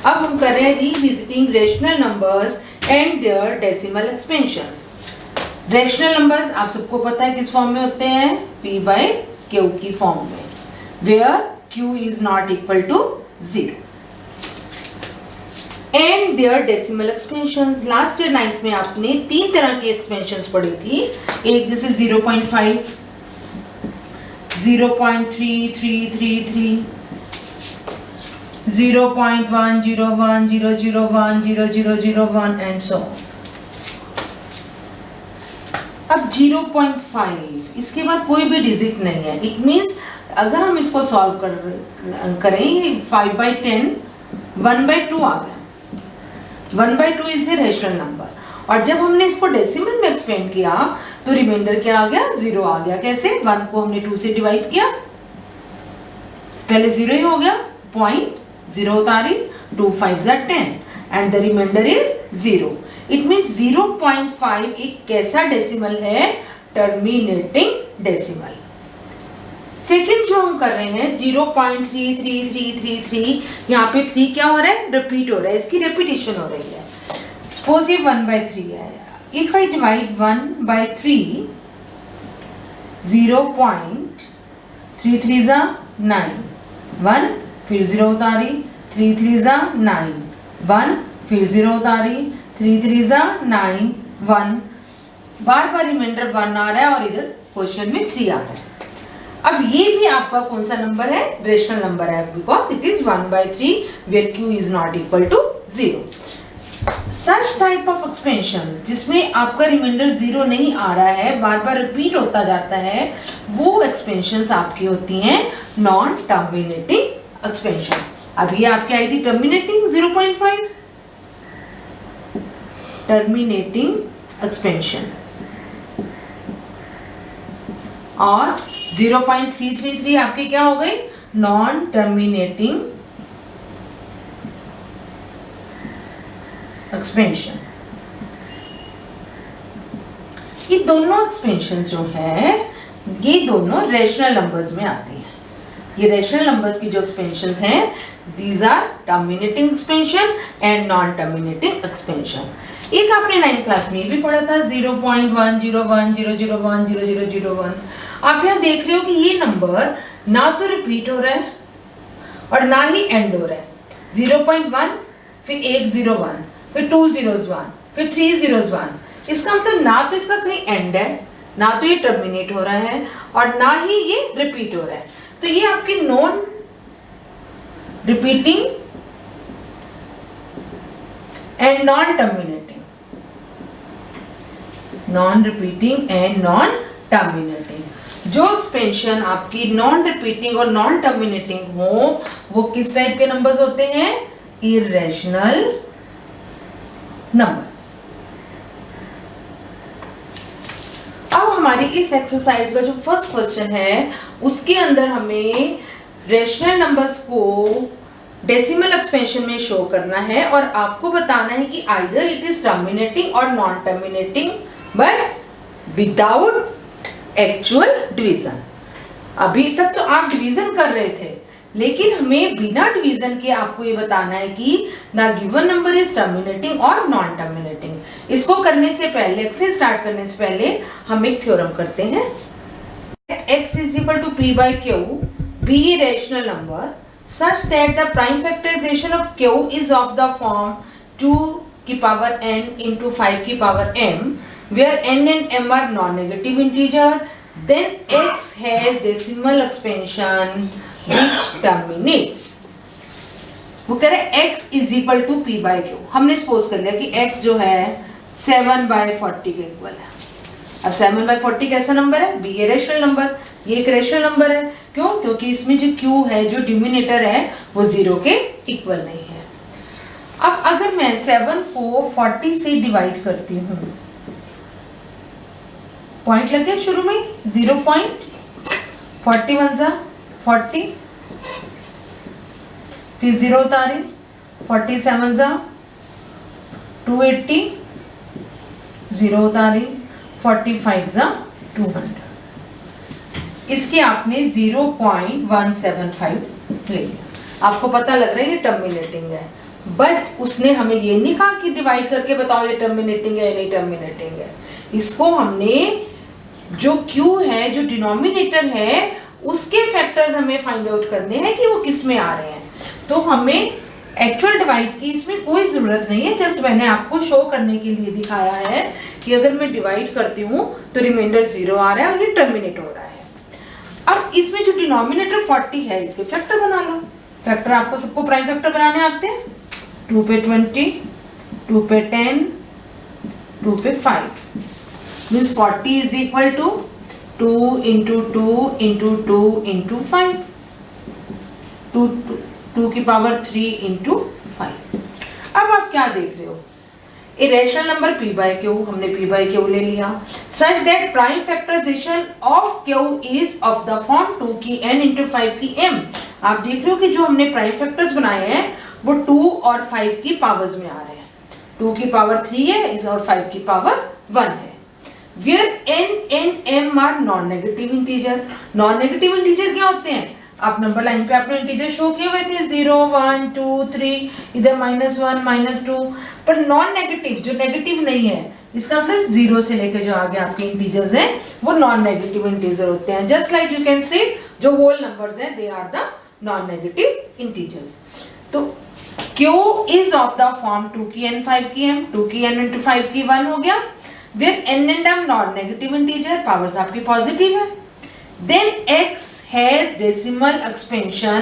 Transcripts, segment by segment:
अब हम कर रहे हैं revisiting rational numbers and their decimal expansions. Rational numbers आप सबको पता है किस फॉर्म में होते हैं, p by q की फॉर्म में, where q is not equal to 0 and their decimal expansions. Last year 9th में आपने 3 तरह की एक्सपेंशंस पढ़ी थी। एक जैसे 0.5, 0.3333, 0.1, 0.1, 0.01, 0.001 एंड सो ऑन। अब 0.5 इसके बाद कोई भी डिजिट नहीं है। इट मीन्स अगर हम इसको सॉल्व करें 5/10 1/2 आ गया। 1/2 इज द रेशनल नंबर। और जब हमने इसको डेसिमल में एक्सपेंड किया तो रिमाइंडर क्या आ गया, 0 आ गया। कैसे? 1 को हमने 2 से डिवाइड किया, पहले 0 ही हो गया, पॉइंट 0 उतारी, 2 5 10 and the remainder is 0। It means 0.5 एक कैसा डेसिमल है, टर्मिनेटिंग डेसिमल। सेकेंड जो हम कर रहे हैं 0.33333, यहाँ पे 3 क्या हो रहा है, रिपीट हो रहा है, इसकी रेपिटेशन हो रही है। सपोज ये 1/3 है। इफ आई डिवाइड 1/3, 0.33 = 9, 1 फिर 0 उतारी, 33 = 9, 1 फिर 0 उतारी, 33 = 9, 1, बार बार रिमाइंडर 1 आ रहा है और इधर क्वेश्चन में 3 आ रहा है। अब ये भी आपका कौन सा नंबर है, रेशनल नंबर है, because it is 1/3 where q is not equal to 0। Such type of expansion जिसमें आपका रिमाइंडर 0 नहीं आ रहा है, बार बार रिपीट होता जाता है, वो एक्सपेंशंस आपकी होती हैं नॉन टर्मिनेटिंग एक्सपेंशन। अभी आपकी आई थी टर्मिनेटिंग 0.5, टर्मिनेटिंग एक्सपेंशन, और 0.333 आपके क्या हो गई, नॉन टर्मिनेटिंग एक्सपेंशन। ये दोनों एक्सपेंशन जो है ये दोनों रेशनल नंबर्स में आती हैं। ये रेशनल नंबर्स की जो एक्सपेंशन हैं, these are terminating expansion and non terminating expansion. एक आपने 9th क्लास में भी पढ़ा था 0.101 001 0001। आप यहाँ देख रहे हो कि ये नंबर ना तो रिपीट हो रहा है और ना ही एंड हो रहा है। 0.1 फिर 1 0 1 फिर 2 zeros 1 फिर 3 zeros 1। इसका मतलब ना तो इसका कहीं एंड है, ना तो ये टर्मिनेट हो रहा है और ना ही ये रिपीट हो रहा है। तो ये आपकी non repeating and non terminating, non repeating and non terminating. जो एक्सपेंशन आपकी नॉन रिपीटिंग और नॉन टर्मिनेटिंग हो वो किस टाइप के नंबर्स होते हैं, इरेशनल नंबर्स। अब हमारी इस एक्सरसाइज का जो फर्स्ट क्वेश्चन है उसके अंदर हमें रेशनल नंबर्स को डेसिमल एक्सपेंशन में शो करना है और आपको बताना है कि आइदर इट इज टर्मिनेटिंग और non terminating but without actual division. अभी तक तो आप डिवीजन कर रहे थे, लेकिन हमें बिना डिवीजन के आपको ये बताना है कि ना गिवन नंबर इज टर्मिनेटिंग और नॉन टर्मिनेटिंग। इसको करने से पहले, एक्सरसाइज स्टार्ट करने से पहले हम एक थ्योरम करते हैं। x is equal to p by q be a rational number such that the prime factorization of q is of the form 2 की power n into 5 की power m, where n and m are non-negative integer, then x has decimal expansion which terminates। वो कह रहे x is equal to p by q। हमने suppose कर लिया कि x जो है 7/40 के इक्वल है। अब 7/40 कैसा नंबर है, बी ए रेशनल नंबर। ये एक रेशनल नंबर है, क्यों? क्योंकि इसमें जो q है, जो डिनोमिनेटर है, वो 0 के इक्वल नहीं है। अब अगर मैं 7 को 40 से डिवाइड करती हूँ, पॉइंट लग गया शुरू में 0.41 = 40, फिर 0 उतारी, 47 = 280, 0 उतारी, 45 = 200। इसके आपने 0.175 ले लिया। आपको पता लग रहा है ये टर्मिनेटिंग है। बट उसने हमें ये नहीं कहा कि डिवाइड करके बताओ ये टर्मिनेटिंग है या नहीं टर्मिनेटिंग है। इसको हमने जो Q है, जो डिनोमिनेटर है, उसके फैक्टर्स हमें फाइंड आउट करने हैं कि वो किस में आ रहे हैं। तो हमें एक्चुअल डिवाइड की इसमें कोई ज़रूरत नहीं है, जस्ट मैंने आपको शो करने के लिए दिखाया है कि अगर मैं डिवाइड करती हूँ तो रिमाइंडर 0 आ रहा है और ये टर्मिनेट हो रहा है। अब इसमें जो डिनोमिनेटर 40 है, इसके फैक्टर बना लो। फैक्टर आपको सबको प्राइम फैक्टर बनाने आते हैं। 2 पे 20, 2 पे 10, 2 पे 5 means 40 is equal to 2 into 2 into 2 into 5, 2 की पावर 3 इंटू 5। अब आप क्या देख रहे हो, a rational number p by Q, हमने p बाय क्यू ले लिया, such that prime factorization of Q is of the form 2 की n इंटू 5 की m। आप देख रहे हो कि जो हमने प्राइम फैक्टर्स बनाए हैं वो 2 और 5 की पावर्स में आ रहे हैं। 2 की पावर 3 है इस और 5 की पावर 1 है। Where n and m are non-negative integer। non-negative integer क्या होते हैं? आप नंबर लाइन पे आपने इंटीजर शो किए हुए थे 0 1 2 3, इधर -1 -2, पर नॉन नेगेटिव जो नेगेटिव नहीं है, इसका मतलब 0 से लेकर जो आगे आपके इंटीजर्स हैं वो नॉन नेगेटिव इंटीजर होते हैं। Just like you can say जो होल नंबर्स हैं they are the non negative integers. तो Q is of the form 2 की n 5 की m, 2 की n into 5 की 1 हो गया। Where n and m non negative integer, powers आपकी पॉजिटिव है। Then x has decimal expansion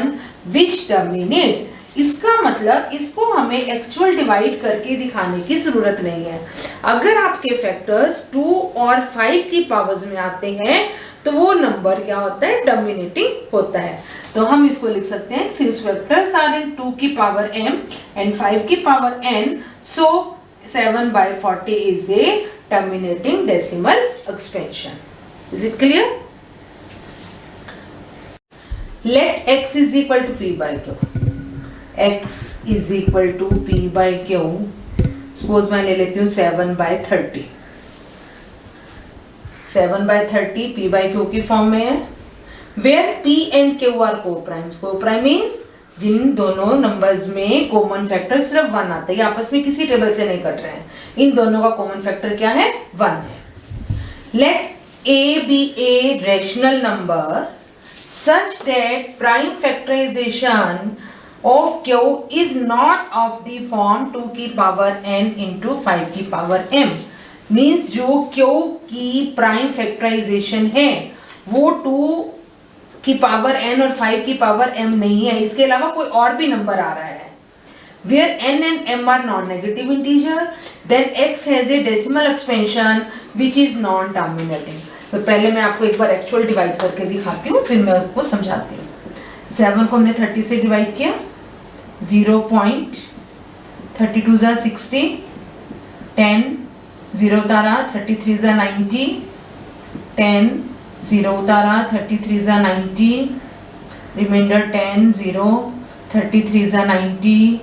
which terminates। इसका मतलब इसको हमें एक्चुअल डिवाइड करके दिखाने की जरूरत नहीं है। अगर आपके फैक्टर्स 2 और 5 की पावर्स में आते हैं तो वो नंबर क्या होता है, डोमिनेटिंग होता है। तो हम इसको लिख सकते हैं सिंस फैक्टर्स आर इन 2 की पावर m एंड 5 की power n, so 7/40 is a terminating decimal expansion. Is it clear? Let x is equal to p by q। x is equal to p by q। Suppose मैं ले लेती हूँ 7/30। 7/30 p by q की form में है। Where p and q are co-primes। co-prime means जिन दोनों numbers में common factor सिर्फ 1 आता है, आपस में किसी टेबल से नहीं कट रहे हैं, इन दोनों का कॉमन फैक्टर क्या है, 1 है। Let a be a rational number such that prime factorization of q is not of the form 2 की पावर n into 5 की पावर m। मीन्स जो q की प्राइम फैक्टराइजेशन है वो 2 की पावर n और 5 की पावर m नहीं है, इसके अलावा कोई और भी नंबर आ रहा है। Where n and m are non-negative integer, then x has a decimal expansion which is non-terminating। तो पहले मैं आपको एक बार एक्चुअल डिवाइड करके दिखाती हूँ, फिर मैं आपको समझाती हूँ। 7 को हमने 30 से डिवाइड किया, 0.32 = 60, 10 0 उतारा 33 = 90, 10 0 उतारा 33 = 90, रिमाइंडर 10 0 33 = 90,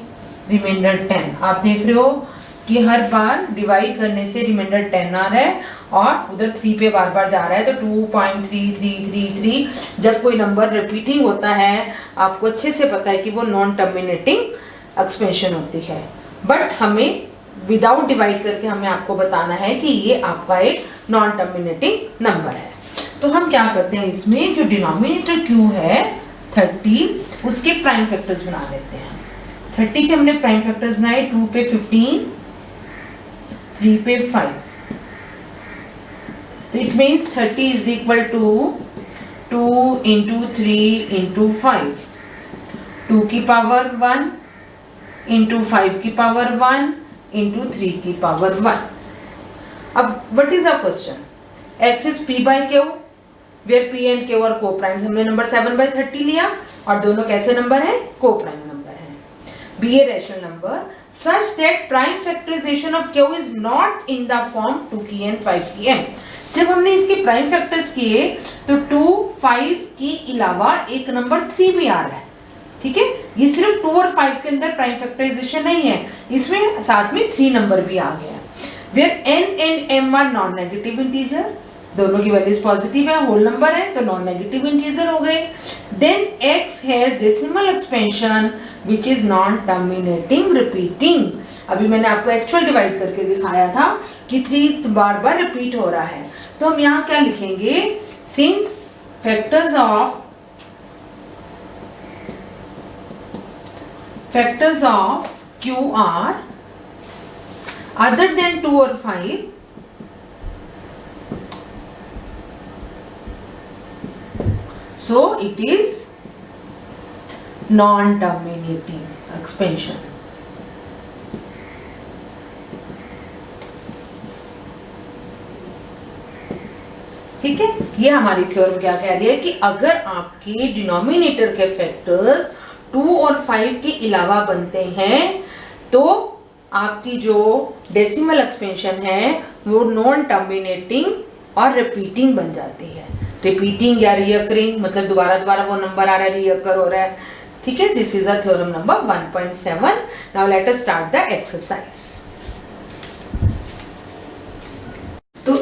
रिमाइंडर 10। आप देख रहे हो कि हर बार डिवाइड करने से रिमाइंडर 10 आ रहा है और उधर 3 पे बार बार जा रहा है, तो 2.3333। जब कोई नंबर रिपीटिंग होता है आपको अच्छे से पता है कि वो नॉन टर्मिनेटिंग एक्सपेंशन होती है। बट हमें विदाउट डिवाइड करके हमें आपको बताना है कि ये आपका एक नॉन टर्मिनेटिंग नंबर है। तो हम क्या करते हैं, इसमें जो डिनोमिनेटर Q है 30, उसके प्राइम फैक्टर्स बना देते हैं। 30 के हमने प्राइम फैक्टर्स बनाए, 2 पे 15, 3 पे 5। तो it means 30 is equal to 2 into 3 into 5, 2 की पावर 1 into 5 की पावर 1 into 3 की पावर 1। अब what is the question? x is p by q, where p and q are co-primes। हमने नंबर 7/30 लिया और दोनों कैसे नंबर हैं, co-prime नंबर हैं। be a rational number such that prime factorization of q is not in the form 2 की n 5 की m। जब हमने इसके प्राइम फैक्टर्स किए तो 2 5 के अलावा एक नंबर 3 भी आ रहा है, ठीक है। ये सिर्फ 2 और 5 के अंदर प्राइम फैक्टराइजेशन नहीं है, इसमें साथ में 3 नंबर भी आ गया। Where n and m are non-negative integer, दोनों की वैल्यूज पॉजिटिव है, होल नंबर है तो नॉन नेगेटिव इंटीजर हो गए। Then x has decimal expansion which is non terminating repeating. अभी मैंने आपको एक्चुअल डिवाइड करके दिखाया था कि 3 बार बार रिपीट हो रहा है, तो हम यहाँ क्या लिखेंगे, since factors of q are other than 2 or 5, so it is non-terminating expansion. ठीक है, ये हमारी थ्योरम क्या कह रही है कि अगर आपके डिनोमिनेटर के फैक्टर्स 2 और 5 के अलावा बनते हैं तो आपकी जो डेसिमल एक्सपेंशन है वो नॉन टर्मिनेटिंग और रिपीटिंग बन जाती है। रिपीटिंग या रियकरिंग मतलब दोबारा दोबारा वो नंबर आ रहा है, रियकर हो रहा है। ठीक है, this is a theorem number 1.7। Now let us start the exercise. तो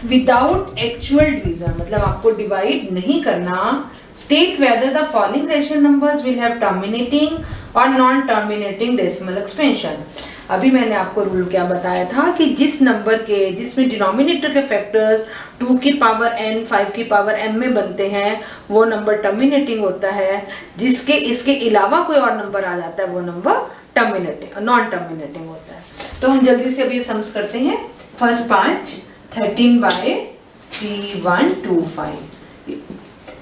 विदाउट एक्चुअल डिवीजन मतलब आपको डिवाइड नहीं करना, state whether the following rational numbers will have terminating और नॉन टर्मिनेटिंग डेसिमल एक्सपेंशन। अभी मैंने आपको रूल क्या बताया था कि जिस नंबर के जिसमें डिनोमिनेटर के फैक्टर्स 2 की पावर n 5 की पावर m में बनते हैं वो नंबर टर्मिनेटिंग होता है, जिसके इसके अलावा कोई और नंबर आ जाता है वो नंबर टर्मिनेटिंग नॉन टर्मिनेटिंग होता है। तो हम जल्दी से अभी सम्स करते हैं। फर्स्ट 5 13/3125।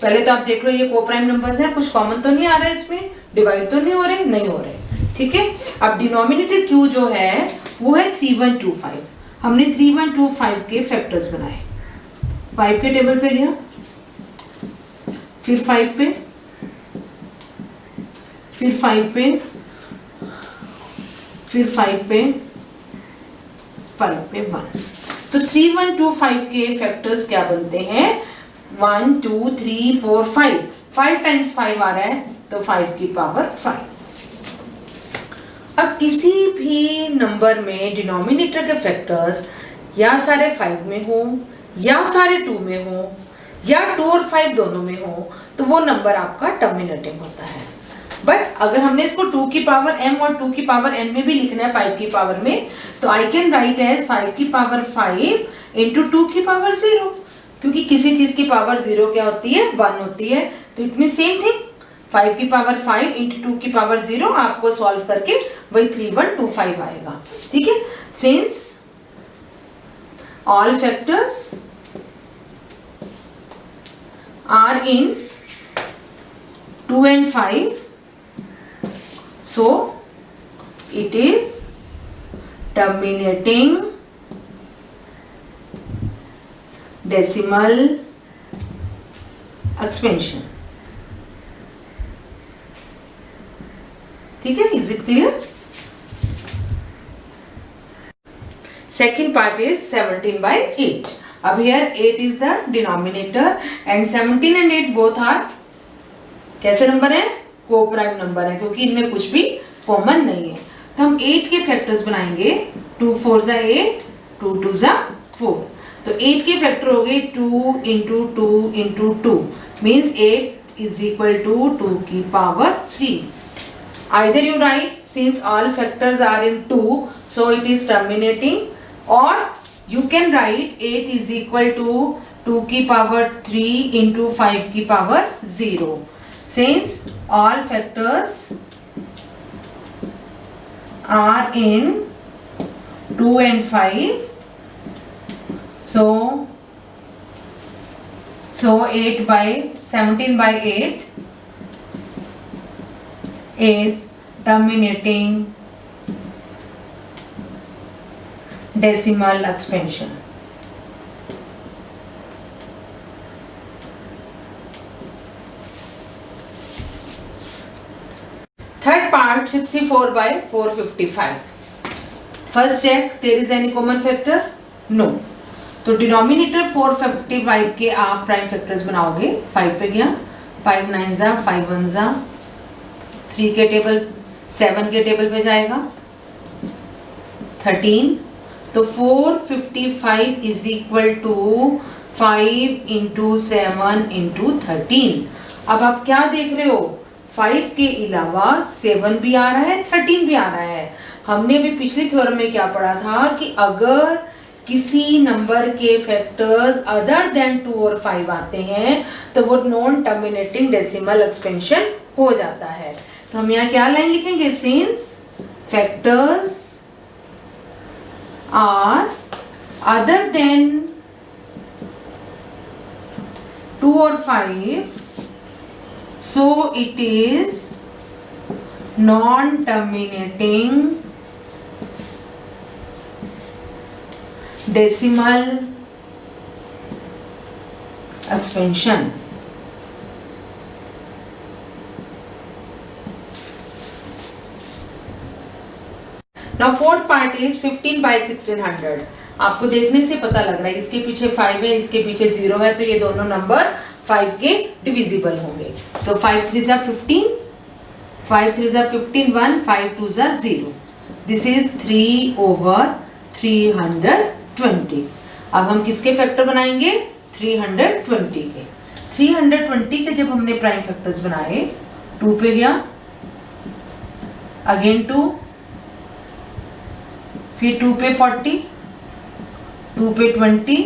पहले तो आप देख लो ये कोप्राइम नंबर्स हैं, कुछ कॉमन तो नहीं आ रहा है इसमें, डिवाइड तो नहीं हो रहे, नहीं हो रहे। ठीक है, अब डिनोमिनेटर q जो है वो है 3125। हमने 3125 के फैक्टर्स बनाए, 5 के टेबल पे गया, फिर 5 पे, फिर 5 पे, फिर 5 पे, 5 पे 1। तो 3125 के फैक्टर्स क्या बनते हैं, 1 2 3 4 5। 5 टाइम्स 5 आ रहा है तो 5 की पावर 5। अब किसी भी नंबर में डिनोमिनेटर के फैक्टर्स या सारे 5 में हो या सारे 2 में हो या 2 और 5 दोनों में हो तो वो नंबर आपका टर्मिनेटिंग होता है। बट अगर हमने इसको 2 की पावर m और 2 की पावर n में भी लिखना है 5 की पावर में, तो आई कैन राइट एज 5 की पावर 5 इंटू 2 की पावर 0, क्योंकि किसी चीज की पावर 0 क्या होती है, 1 होती है। तो इट मीन सेम थिंग, 5 की पावर 5 इंटू 2 की पावर 0 आपको सॉल्व करके वही 3125 आएगा। ठीक है, since all factors are in 2 and 5, so it is terminating decimal expansion. ठीक है, is it clear? Second part is 17/8. अब here 8 is the denominator and 17 and 8 both are कैसे नंबर है, कोप्राइम नंबर है, क्योंकि इनमें कुछ भी कॉमन नहीं है। तो हम 8 के फैक्टर्स बनाएंगे, 2 4 ज़ा 8, 2 2 ज़ा 4। तो 8 के फैक्टर हो गए 2 into 2 into 2 means 8 is equal to 2 की power 3। Either you write since all factors are in 2 so it is terminating, or you can write 8 is equal to 2 की पावर 3 into 5 की power 0. Since all factors are in 2 and 5 so 17/8 is terminating decimal expansion. Third part 64/455. First check there is any common factor? No. तो denominator 455 के आप prime factors बनाओगे, 5 पे गया, 5 9 ज़ा 5 1 ज़ा, 3 के टेबल 7 के टेबल पे जाएगा, 13, तो 455 is equal to 5 into 7 into 13। अब आप क्या देख रहे हो, 5 के अलावा 7 भी आ रहा है, 13 भी आ रहा है। हमने भी पिछली थ्योरम में क्या पढ़ा था कि अगर किसी नंबर के फैक्टर्स अदर देन 2 और 5 आते हैं तो वो नॉन टर्मिनेटिंग डेसिमल एक्सपेंशन हो जाता है। तो हम यहाँ क्या लाइन लिखेंगे, since factors are other than 2 or 5, so it is non-terminating decimal expansion. Now fourth part is 15 by 1600. आपको देखने से पता लग रहा है इसके पीछे 5 है, इसके पीछे 0 है, तो ये दोनों नंबर 5 के डिविजिबल होंगे। तो 5 3 जा 15, 5 3 जा 15 1, 5 2 जा 0। This is 3 over 320। अब हम किसके फैक्टर बनाएंगे, 320 के। 320 के जब हमने प्राइम फैक्टर्स बनाए, 2 पे गया, अगेन 2, फिर 2 पे 40, 2 पे 20,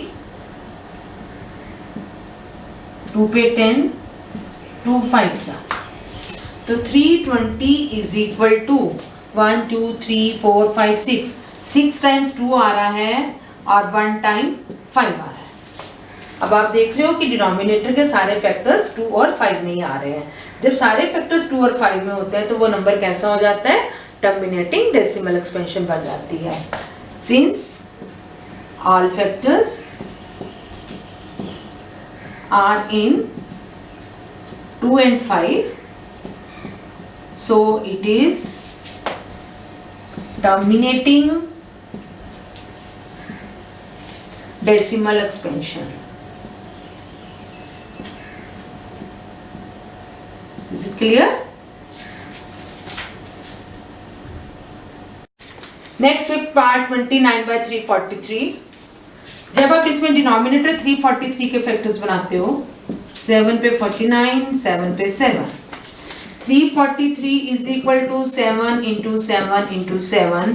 2 पे 10, 2 5 सा, तो 320 इज इक्वल टू 1 2 3 4 5 6, 6 टाइम्स 2 आ रहा है और 1 टाइम 5 आ रहा है। अब आप देख रहे हो कि डिनोमिनेटर के सारे फैक्टर्स 2 और 5 में ही आ रहे हैं। जब सारे फैक्टर्स 2 और 5 में होते हैं तो वो नंबर कैसा हो जाता है, टर्मिनेटिंग डेसिमल एक्सपेंशन बन जाती है। Since all factors are in 2 and 5, so it is terminating decimal expansion. Is it clear? Next fifth part 29 by 343। जब आप इसमें डिनोमिनेटर 343 के फैक्टर्स बनाते हो, 7 पे 49, 7 पे 7, 343 is equal to 7 into 7 into 7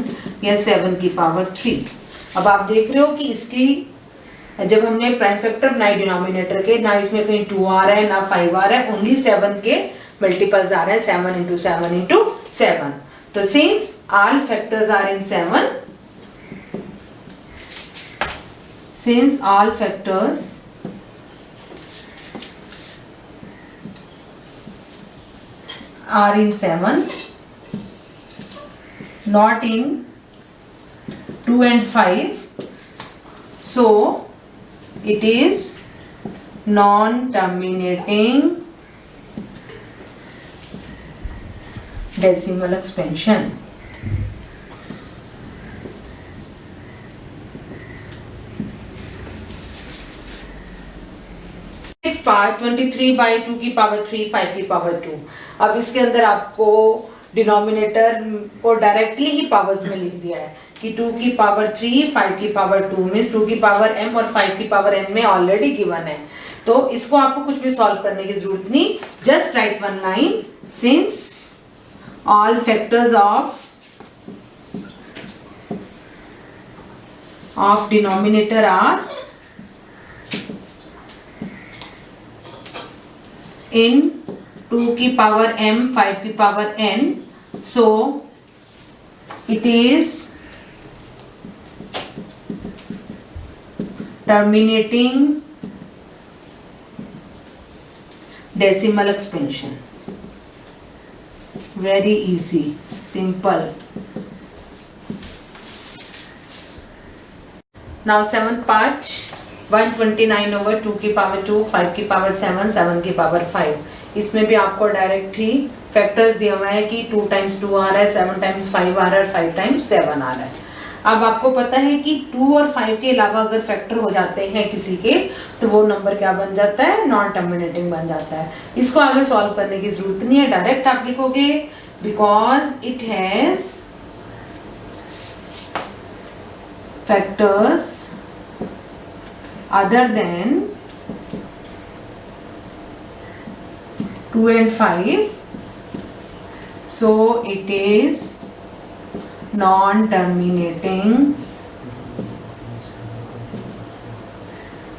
या 7 की पावर 3। अब आप देख रहे हो कि इसकी जब हमने प्राइम फैक्टर बनाए डिनोमिनेटर के, ना इसमें कहीं 2 आ रहा है ना 5 आ रहा है, ओनली 7 के मल्टीपल्स आ रहे हैं, 7 इंटू 7 इंटू 7। तो since all factors are in 7, since all factors are in 7, not in 2 and 5, so it is non-terminating decimal expansion. Part 23 by 2 की पावर 3, 5 की पावर 2। अब इसके अंदर आपको डिनोमिनेटर को डायरेक्टली ही पावर्स में लिख दिया है कि 2 की पावर 3, 5 की पावर 2 मीन्स 2 की पावर m और 5 की पावर n में ऑलरेडी गिवन है। तो इसको आपको कुछ भी सॉल्व करने की जरूरत नहीं, just write one line, since all factors of denominator are in 2 की पावर m, 5 की power n, so it is terminating decimal expansion. Very easy, simple. Now seventh part 129 over 2 की पावर 2, 5 की पावर 7, 7 की power 5। इसमें भी आपको direct ही factors दिया हुआ है कि 2 टाइम्स 2 आ रहा है, 7 टाइम्स 5 आ रहा है, 5 टाइम्स 7 आ रहा है। अब आपको पता है कि 2 और 5 के अलावा अगर फैक्टर हो जाते हैं किसी के, तो वो नंबर क्या बन जाता है, नॉन टर्मिनेटिंग बन जाता है। इसको आगे सॉल्व करने की जरूरत नहीं है, डायरेक्ट आप लिखोगे because it has factors other than 2 and 5, so it is non-terminating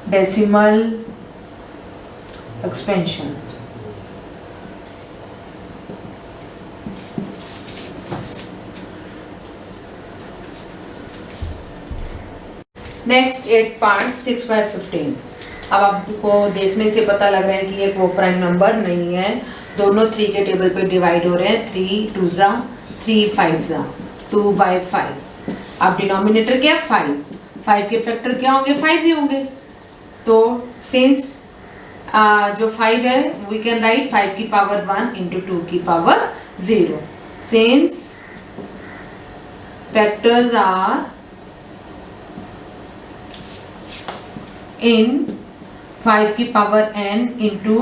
decimal expansion. Next 8 part 6/15। अब आपको देखने से पता लग रहा है कि ये वो प्राइम नंबर नहीं है, दोनों 3 के टेबल पे डिवाइड हो रहे हैं। 3 2 जा 3 5 जा 2/5। अब डिनोमिनेटर क्या है 5, 5 के फैक्टर क्या होंगे 5 ही होंगे। तो सिंस जो 5 है वी कैन राइट 5 की पावर 1 इंटू 2 की power 0। Since factors are in 5 की पावर n into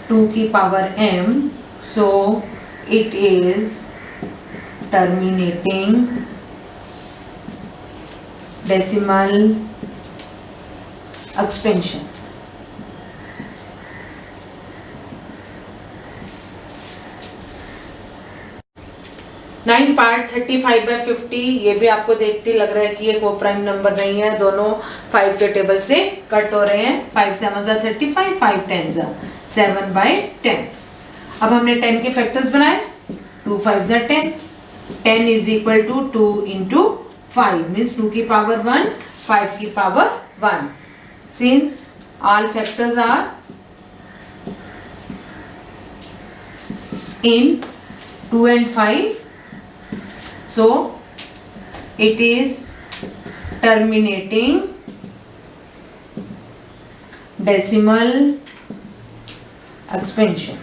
2 की power m, so it is terminating decimal expansion। Nine part 35/50। ये भी आपको देखते लग रहा है कि ये को प्राइम नंबर नहीं है, दोनों 5 के टेबल से कट हो रहे हैं। 5 7 जा 35, 5 10 जा 7/10। अब हमने 10 के फैक्टर्स बनाए। 2 5 जा 10, 10 is equal to 2 into 5 means 2 की पावर 1 5 की power 1। Since all factors are in 2 and 5, so it is terminating decimal expansion।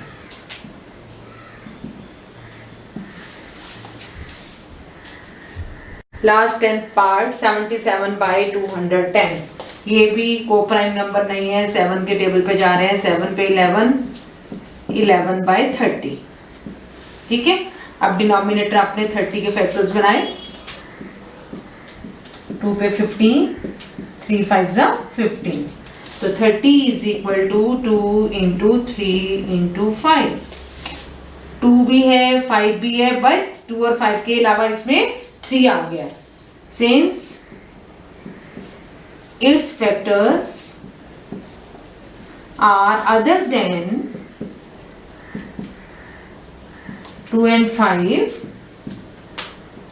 Last 10th part 77/210। ये भी को प्राइम नंबर नहीं है, 7 के टेबल पे जा रहे हैं। 7 पे 11, 11/30। ठीक है, अब डिनोमिनेटर आपने 30 के फैक्टर्स बनाए। 2 पे 15, 3 5 जा 15, तो 30 is equal to 2 into 3 into 5। 2 भी है 5 भी है, बट 2 और 5 के अलावा इसमें 3 आ गया। Since its factors are other than 2 and 5,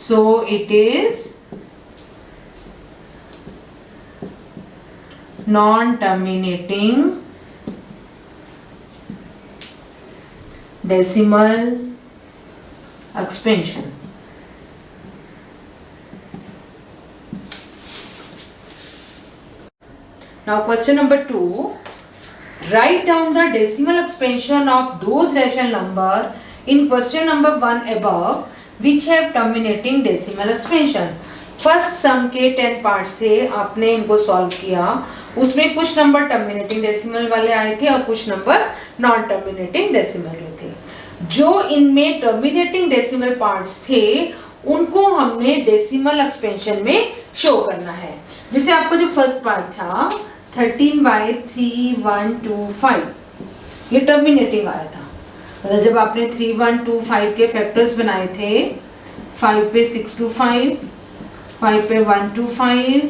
so it is non-terminating decimal expansion। Now question number 2, write down the decimal expansion of those rational number in question number 1 above which have terminating decimal expansion। First sum के 10 parts थे, आपने इनको solve किया। उसमें कुछ number terminating decimal वाले आए थे और कुछ नंबर नॉन टर्मिनेटिंग डेसिमल के थे। जो इनमें टर्मिनेटिंग डेसिमल पार्ट्स थे उनको हमने डेसिमल एक्सपेंशन में शो करना है। जैसे आपको जो फर्स्ट पार्ट था 13/3125, ये टर्मिनेटिंग आया था। मतलब जब आपने 3125 के फैक्टर्स बनाए थे, 5 पे 625, 5 पे 125,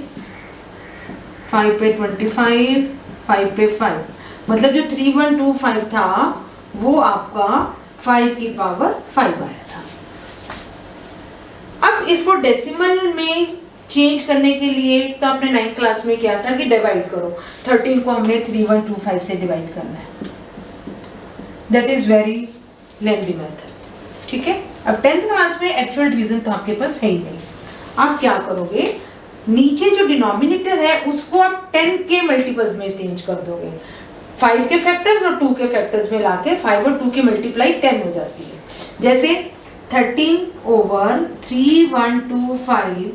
5 पे 25, 5 पे 5, मतलब जो 3125 था वो आपका 5 की पावर 5 आया था। अब इसको डेसिमल में चेंज करने के लिए तो आपने 9th क्लास में किया था कि डिवाइड करो। 13 को हमने 3125 से डिवाइड करना है। That is very lengthy method. ठीक है, अब 10th क्लास में एक्चुअल डिवीजन तो आपके पास है ही नहीं। आप क्या करोगे, नीचे जो डिनोमिनेटर है उसको आप 10 के मल्टीपल्स में चेंज कर दोगे। 5 के फैक्टर्स और 2 के फैक्टर्स में लाके 5 और 2 की मल्टीप्लाई 10 हो जाती है। जैसे 13/3125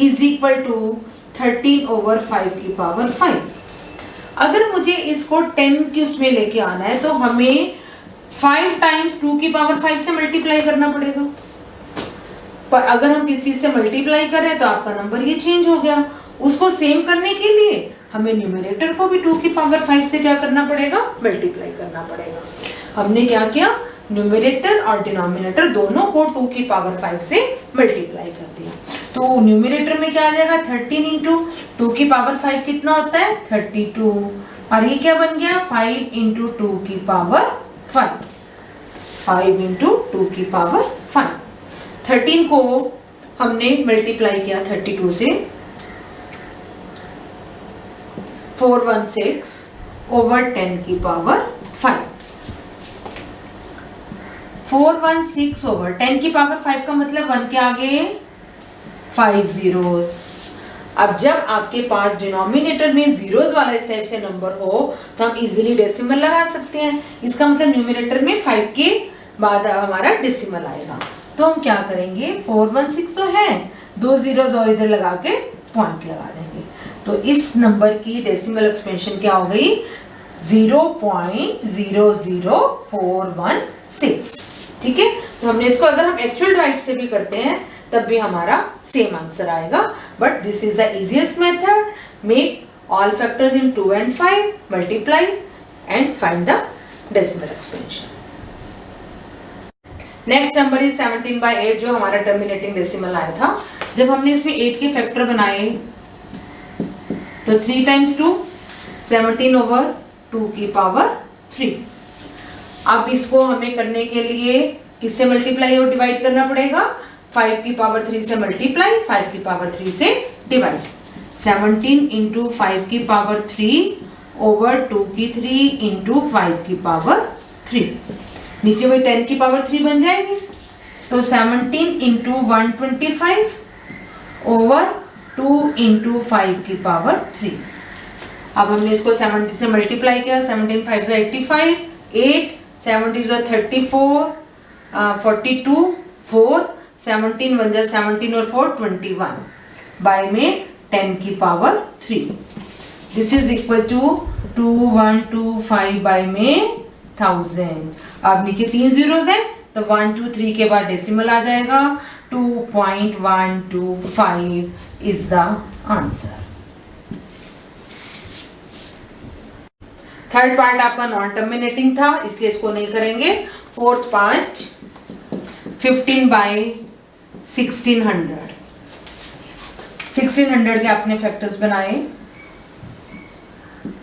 इज इक्वल टू 13/5 की पावर 5। अगर मुझे इसको 10 की उसमें लेके आना है तो हमें 5 टाइम्स 2 की पावर 5 से मल्टीप्लाई करना पड़ेगा। पर अगर हम किसी से मल्टीप्लाई कर रहे हैं तो आपका नंबर ये चेंज हो गया, उसको सेम करने के लिए हमें न्यूमरेटर को भी 2 की पावर 5 से क्या करना पड़ेगा, मल्टीप्लाई करना पड़ेगा। हमने क्या किया, न्यूमरेटर और डिनोमिनेटर दोनों को 2 की पावर 5 से मल्टीप्लाई कर दिया। तो न्यूमरेटर में क्या आ जाएगा, 13 इंटू 2 की पावर 5 कितना होता है, 32, और ये क्या बन गया, 5 इंटू 2 की पावर 5, 5 इंटू 2 की पावर 5। 13 को हमने मल्टीप्लाई किया 32 से, 416 ओवर 10 की पावर 5। 416 ओवर 10 की पावर 5 का मतलब 1 के आगे 5 zeros। अब जब आपके पास डिनोमिनेटर में जीरोस वाला इस टाइप से नंबर हो तो हम इजीली डेसिमल लगा सकते हैं। इसका मतलब न्यूमरेटर में 5 के बाद हमारा डेसिमल आएगा। तो हम क्या करेंगे, 416 तो है, 2 zeros और इधर लगा के पॉइंट लगा देंगे। तो इस नंबर की डेसिमल एक्सपेंशन क्या हो गई, 0.00416। ठीक है, तो हमने इसको अगर हम एक्चुअल राइट से भी करते हैं तब भी हमारा सेम आंसर आएगा। But this is the easiest method, make all factors in 2 and 5, multiply and find the decimal expansion. Next number is 17/8 जो हमारा टर्मिनेटिंग डेसिमल आया था। जब हमने इसमें 8 के फैक्टर बनाए तो 3 times 2 17 ओवर 2 की पावर 3। अब इसको हमें करने के लिए किससे मल्टीप्लाई और डिवाइड करना पड़ेगा, 5 की पावर 3 से मल्टीप्लाई, 5 की पावर 3 से डिवाइड। 17 इंटू 5 की पावर 3 ओवर 2 की 3 इंटू 5 की पावर 3। नीचे वही 10 की पावर 3 बन जाएगी। तो 17 इंटू 125 ओवर 2 इंटू 5 की पावर 3। अब हमने इसको 70 से मल्टीप्लाई किया, 17 5 से 85, 8 17 से 34, 42, 4 17 1 जा 17 और 4 21 बाय में 10 की power 3। This is equal to 2125 by में 1000। अब नीचे 3 zeros है तो 1 2 3 के बाद डेसिमल आ जाएगा, 2.125 is the answer। Third part आपका नॉन टर्मिनेटिंग था इसलिए इसको नहीं करेंगे। Fourth part 15/1600। 1600 के आपने फैक्टर्स बनाए,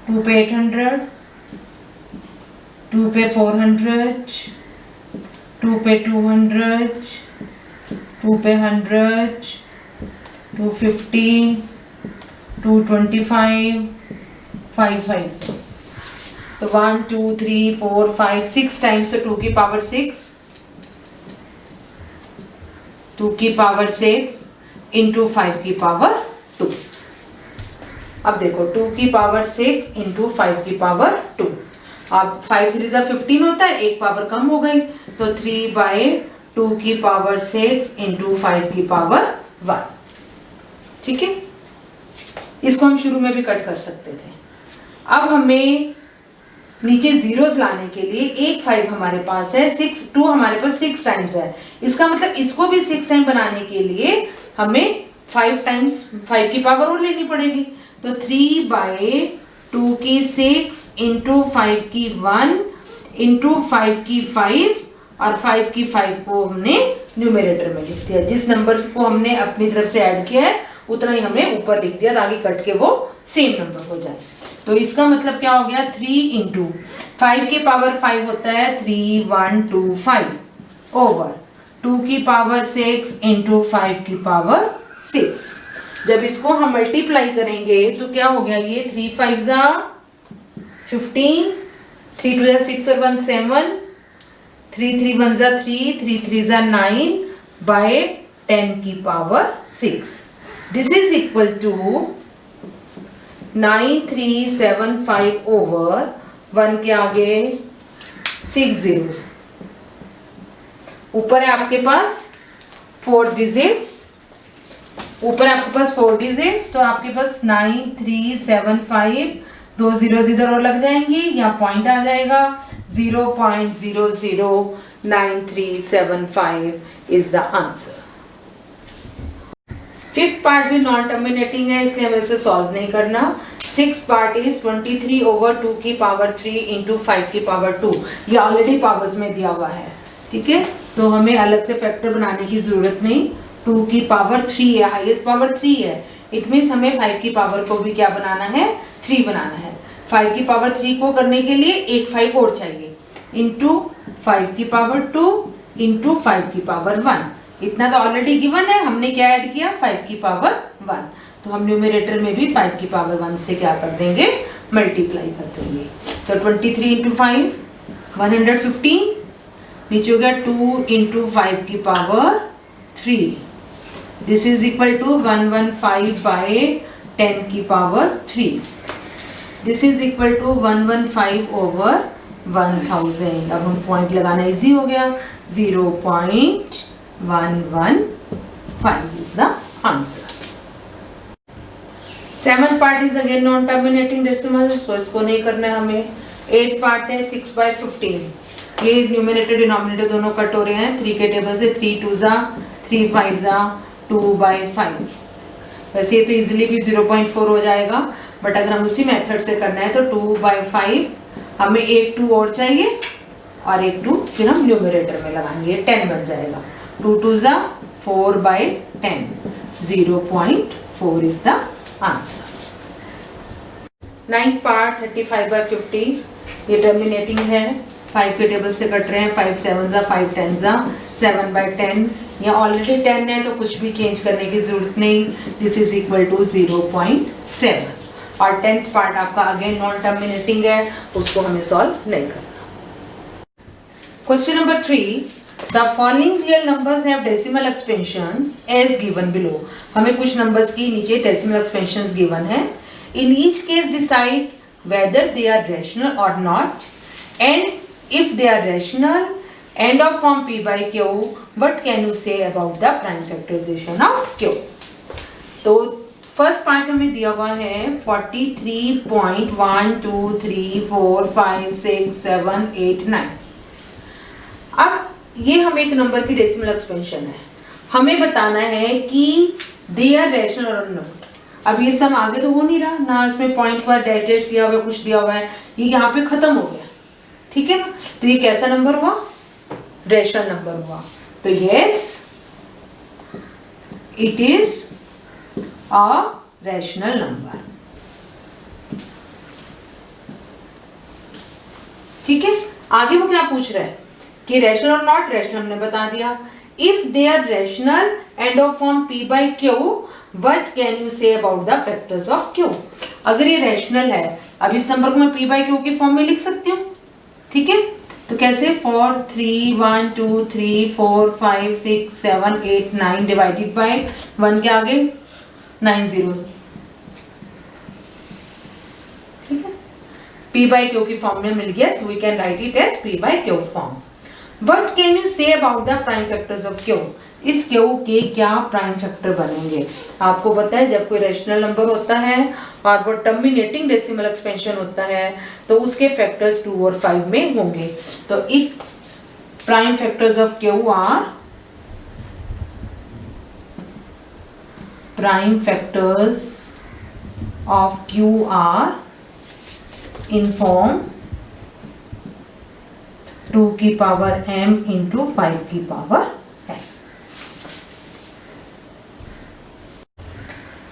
2 पे 800, 2 पे 400, 2 पे 200, 2 पे 100, 250, 225, 5 5। तो 1 2 3 4 5 6 टाइम्स तो 2 की पावर 6, 2 की पावर 6 इंटू 5 की पावर 2। अब देखो 2 की पावर 6 इंटू 5 की पावर 2। अब 5 सीरीज 15 होता है, एक पावर कम हो गई तो 3/2 की पावर 6 इंटू 5 की पावर 1। ठीक है, इसको हम शुरू में भी कट कर सकते थे। अब हमें नीचे जीरोस लाने के लिए एक 5 हमारे पास है, 2 हमारे पास 6 टाइम्स है। इसका मतलब इसको भी 6 टाइम बनाने के लिए हमें 5 टाइम्स 5 की पावर और लेनी पड़ेगी। तो 3/2 की 6 इंटू 5 की 1 इंटू 5 की 5 और 5 की 5 को हमने न्यूमरेटर में लिख दिया। जिस नंबर को हमने अपनी तरफ से ऐड किया है उतना ही हमने ऊपर लिख दिया ताकि कट के वो सेम नंबर हो जाए। तो इसका मतलब क्या हो गया, 3 इंटू 5 की पावर 5 होता है 3125 ओवर 2 की पावर 6 इंटू 5 की पावर 6। जब इसको हम मल्टीप्लाई करेंगे तो क्या हो गया, ये 3 5 जा 15, 3 2 जा 6 और 1 7, 3 3 1 जा 3, 3 3 जा 9 बाय 10 की power 6। This is equal to 9375 over 1 के आगे 6 zeros, ऊपर है आपके पास 4 digits, ऊपर आपके पास 4 digits, तो आपके पास 9375, 2 zeros इधर और लग जाएंगी, यहाँ पॉइंट आ जाएगा 0.009375 is the answer. Fifth part भी नॉन टर्मिनेटिंग है, इसलिए हमें इसे सॉल्व नहीं करना। सिक्स पार्ट इज 23/2 की पावर 3 इंटू 5 की पावर 2। ये ऑलरेडी पावर्स में दिया हुआ है, ठीक है, तो हमें अलग से फैक्टर बनाने की जरूरत नहीं। 2 की पावर 3 है, हाईएस्ट पावर 3 है, इट मीन्स हमें 5 की पावर को भी क्या बनाना है, 3 बनाना है। 5 की पावर 3 को करने के लिए एक 5 और चाहिए, इंटू 5 की पावर 2 इंटू 5 की पावर 1। इतना तो ऑलरेडी गिवन है, हमने क्या ऐड किया, 5 की पावर 1। तो हम न्यूमरेटर में भी 5 की पावर 1 से क्या कर देंगे, मल्टीप्लाई कर देंगे। तो 23 इंटू 5 115, नीचे हो गया 2 इंटू 5 की power 3, this is equal to 115/10 की power 3, this is equal to 115/1000। अब हम पॉइंट लगाना इजी हो गया, 0.115 is the answer. Seventh part is again non terminating decimal, so इसको नहीं करना है हमें। 8 पार्ट है 6/15, ये न्यूमरेटर डिनोमिनेटर दोनों कट हो रहे हैं 3 के टेबल से, 3 2 जा 3 5 जा 2/5। वैसे ये तो इजीली भी 0.4 हो जाएगा, बट अगर हम उसी मेथड से करना है तो 2/5, हमें एक 2 और चाहिए और एक 2 फिर हम न्यूमरेटर में लगाएंगे, 10 बन जाएगा। 2 2 जा 4/10, 0.4 is the answer. 9th part 35/50, ये टर्मिनेटिंग है, 5 के टेबल से कट रहे हैं, 5 7 जा 5 10 जा 7/10। ये ऑलरेडी 10 है तो कुछ भी चेंज करने की जरूरत नहीं, दिस इज इक्वल टू 0.7। और 10th पार्ट आपका अगेन नॉन टर्मिनेटिंग है, उसको हमें सॉल्व नहीं करना। Question number 3, the following real numbers have decimal expansions as given below. हमें कुछ नंबर्स की नीचे डेसिमल एक्सपेंशंस गिवन है। In each case decide whether they are rational और not, and if they are rational and of form p by q, what can you say about the prime factorization of q? तो first part हमें दिया हुआ है 43.123456789। अब ये हमें एक नंबर की डेसिमल एक्सपेंशन है, हमें बताना है कि दे आर रैशनल और नॉट। अब ये सब आगे तो हो नहीं रहा ना, इसमें पॉइंट पर डैश डैश दिया हुआ है, कुछ दिया हुआ है, ये यहाँ पे खत्म हो गया, ठीक है ना। तो ये कैसा नंबर हुआ, रैशनल नंबर हुआ। तो yes it is a rational number, ठीक है। आगे वो क्या पूछ रहा है कि रैशनल और नॉट रैशनल, हमने बता दिया। If they are rational and of form p by q, what can you say about the factors of q? अगर ये रैशनल है, अब इस नंबर को मैं p by q की फॉर्म में लिख सकती हूँ, ठीक है। तो कैसे, 4 3 1 2 3 4 5 6 7 8 9 डिवाइडेड बाय 1 के आगे 9 zeros, ठीक है। p by q की फॉर्म में मिल गया, so we can write it as p by q form. What can you say about the prime factors of q? इस q के क्या प्राइम फैक्टर बनेंगे? आपको पता है जब कोई रैशनल नंबर होता है और वो टर्मिनेटिंग डेसिमल एक्सपेंशन होता है तो उसके फैक्टर्स 2 और 5 में होंगे। तो if prime factors of q are, prime factors of q are in form 2 की पावर m इंटू 5 की पावर n।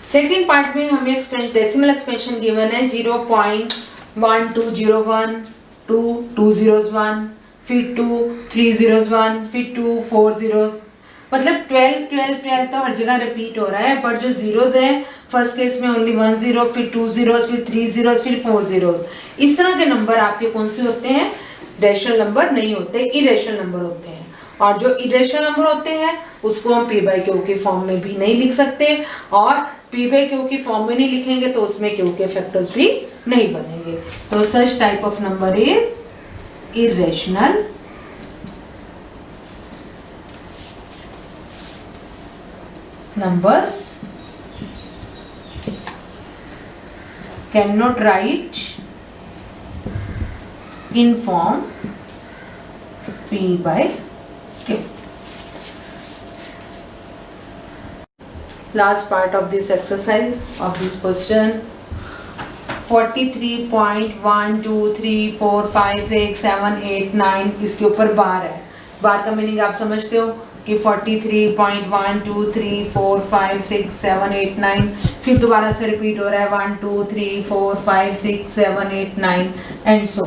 सेकेंड पार्ट में हमें डेसिमल एक्सपेंशन गिवन है 0.1201, 2 2 zeros 1, फिर 2 3 zeros 1, फिर 2 4 zeros, मतलब 12 12 12 तो हर जगह रिपीट हो रहा है, बट जो जीरोस है फर्स्ट केस में ओनली 1 0, फिर 2 zeros, फिर 3 zeros, फिर 4 zeros। इस तरह के नंबर आपके कौन से होते हैं, रैशनल नंबर नहीं होते, इरेशनल नंबर होते हैं। और जो इरेशनल नंबर होते हैं उसको हम p by q के फॉर्म में भी नहीं लिख सकते, और p by q की फॉर्म में नहीं लिखेंगे तो उसमें q के फैक्टर्स भी नहीं बनेंगे। तो सच type of number is irrational numbers cannot write in form p by q। last part of this exercise of this question. 43.1 2 3 4 5 6 7 8 9 इसके ऊपर बार है. बार का मीनिंग आप समझते हो कि 43.1 2 3 4 5 6 7 8 9 फिर दोबारा से रिपीट हो रहा है 1 2 3 4 5 6 7 8 9 एंड सो.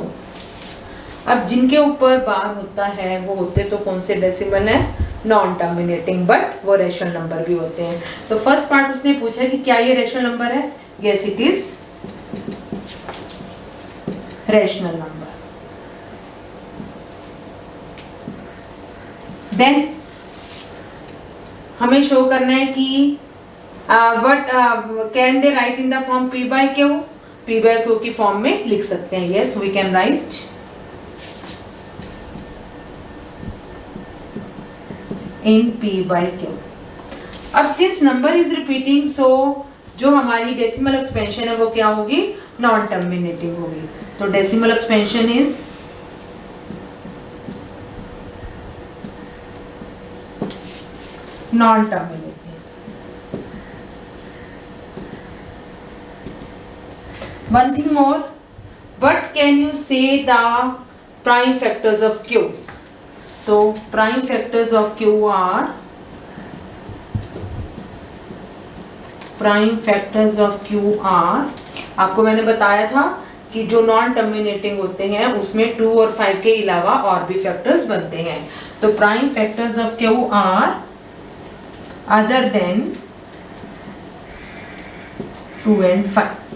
अब जिनके ऊपर बार होता है वो होते तो कौन से डेसिमल है? नॉन टर्मिनेटिंग, बट वो रेशनल नंबर भी होते हैं. तो फर्स्ट पार्ट उसने पूछा कि क्या ये रेशनल नंबर है? Yes it is rational number. Then हमें शो करना है कि what can they write in the form p by q. p by q की फॉर्म में लिख सकते हैं. Yes we can write in p by q. अब since number is repeating so जो हमारी डेसिमल एक्सपेंशन है वो क्या होगी? नॉन टर्मिनेटिंग होगी. तो decimal expansion is non terminating. One thing more, what can you say the prime factors of q? So prime factors of q are आपको मैंने बताया था कि जो नॉन टर्मिनेटिंग होते हैं उसमें 2 और 5 के अलावा और भी फैक्टर्स बनते हैं. तो prime factors of Q R other than 2 and 5.